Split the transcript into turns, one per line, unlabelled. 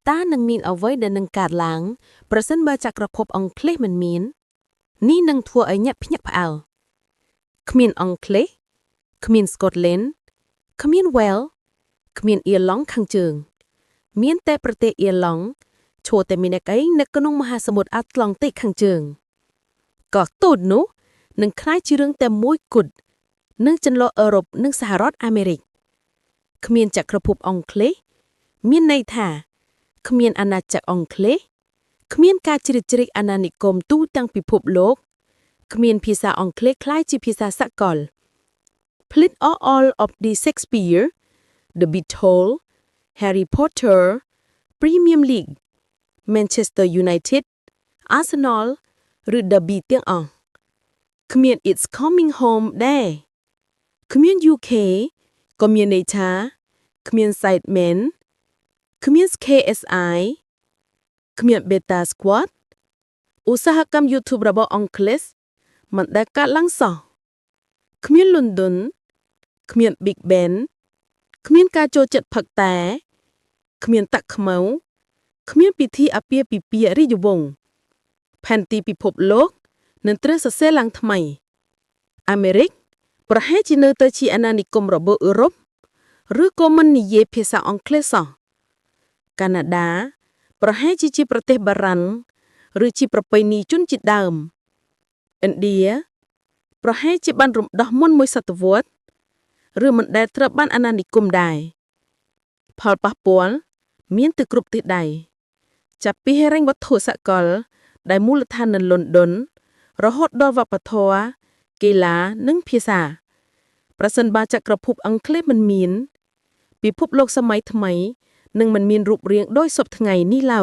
តានឹងមានអ្វីដែលនឹងកើតឡើងប្រសិនបើចក្រភពអង់គ្លេសមិនមាននេះនឹងធ្វើឲ្យញាក់ភ្ញាក់ផ្អើលគ្មានអង់គ្លេសគ្មានស្កុតឡែនគ្មានវែលគ្មានអ៊ីរឡង់ខាងជើងមានតែប្រទេសអ៊ីរឡង់ឈរតែមានឯកឯងនៅក្នុងមហាសមុទ្រអាត្លង់តិកខាងជើងក៏ទូតនោះនឹងក្លាយជារឿងតែមួយគត់នឹងចន្លោះអឺរ៉ុបនិងសហរដ្ឋអាមេរិកគ្មានចក្រភពអង់គ្លេសមានន័យថាគ្មានអាណាចក្រអង់គ្លេសគ្មានការជ្រៀតជ្រែកអាណានិគមទូទាំងពិភពលោកគ្មានភាសាអង់គ្លេសคล้ายជាភាសាសកល Plot all of the Shakespeare The Beatles Harry Potter Premier League Manchester United Arsenal ឬ Derby ទាំងអស់គ្មាន It's Coming Home ដែរគ្មាន UK ក៏មានន័យថាគ្មាន Sidemen គ្មាន KSI គ្មាន Beta Squad ឧស្សាហកម្ម YouTube របស់អង់គ្លេសមិនដែលកាត់ឡើងសោះគ្មាន London គ្មាន Big Ben គ្មានការចូលចិត្តផឹកតែគ្មានតាក់ខ្មៅគ្មានពិធីអាពាហ៍ពិពាហ៍រាជវង្សផែនទីពិភពលោកនឹងត្រូវសរសេរឡើងថ្មីអាមេរិកប្រហែលជានៅតែជាអាណានិគមរបស់អឺរ៉ុបឬក៏មិននិយាយភាសាអង់គ្លេសសោះកាណាដាប្រហែលជាប្រទេសបារាំងឬជាប្រពៃណីជនជាតិដើមឥណ្ឌាប្រហែលជាបានរំដោះមុនមួយសតវត្សឬមិនដែលត្រូវបានអាណានិគមដែរផលប៉ះពាល់មានទៅគ្រប់ទិសដៅចាប់ពីហិរញ្ញវត្ថុសកលដែលមូលដ្ឋាននៅលន់ដុនរហូតដល់វប្បធម៌កីឡានិងភាសាប្រសិនបើចក្រភពអង់គ្លេសមិនមានពិភពលោកសម័យថ្មីនឹងមិនមានរូបរាងដូចសពថ្ងៃនេះឡើយ